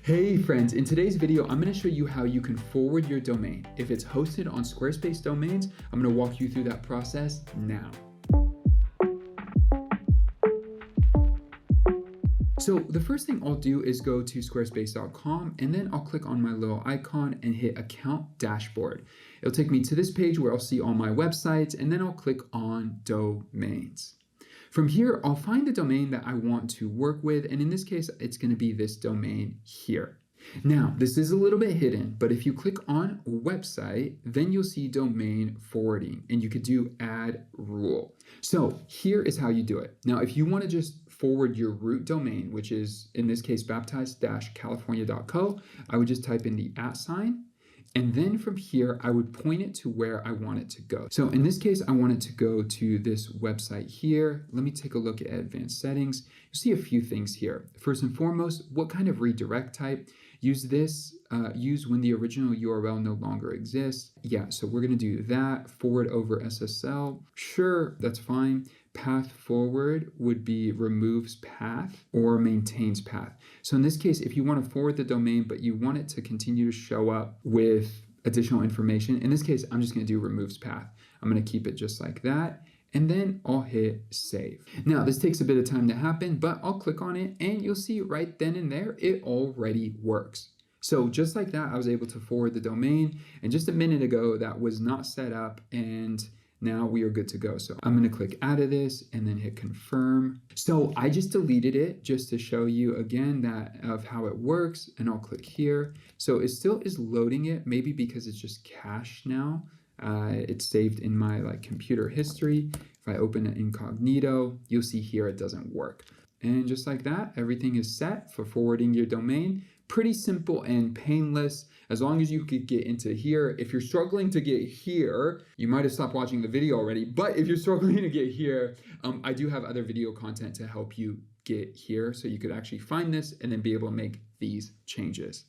Hey friends, in today's video, I'm going to show you how you can forward your domain. If it's hosted on Squarespace domains, I'm going to walk you through that process now. So the first thing I'll do is go to squarespace.com and then I'll click on my little icon and hit Account Dashboard. It'll take me to this page where I'll see all my websites and then I'll click on Domains. From here, I'll find the domain that I want to work with, and in this case, it's going to be this domain here. Now, this is a little bit hidden, but if you click on website, then you'll see domain forwarding, and you could do add rule. So here is how you do it. Now, if you want to just forward your root domain, which is in this case baptized-california.co, I would just type in the @ sign. And then from here, I would point it to where I want it to go. So in this case, I want it to go to this website here. Let me take a look at advanced settings. You'll see a few things here. First and foremost, what kind of redirect type? Use when the original URL no longer exists. Yeah, so we're gonna do that. Forward over SSL. Sure, that's fine. Path forward would be removes path or maintains path. So in this case, if you want to forward the domain, but you want it to continue to show up with additional information, in this case, I'm just going to do removes path. I'm going to keep it just like that. And then I'll hit save. Now, this takes a bit of time to happen, but I'll click on it and you'll see right then and there, it already works. So just like that, I was able to forward the domain. And just a minute ago, that was not set up, and now we are good to go. So I'm going to click out of this and then hit confirm. So I just deleted it just to show you again that of how it works, and I'll click here. So it still is loading it, maybe because it's just cached now. It's saved in my computer history. If I open it incognito, you'll see here it doesn't work. And just like that, everything is set for forwarding your domain. Pretty simple and painless, as long as you could get into here. If you're struggling to get here, you might have stopped watching the video already, but if you're struggling to get here, I do have other video content to help you get here, so you could actually find this and then be able to make these changes.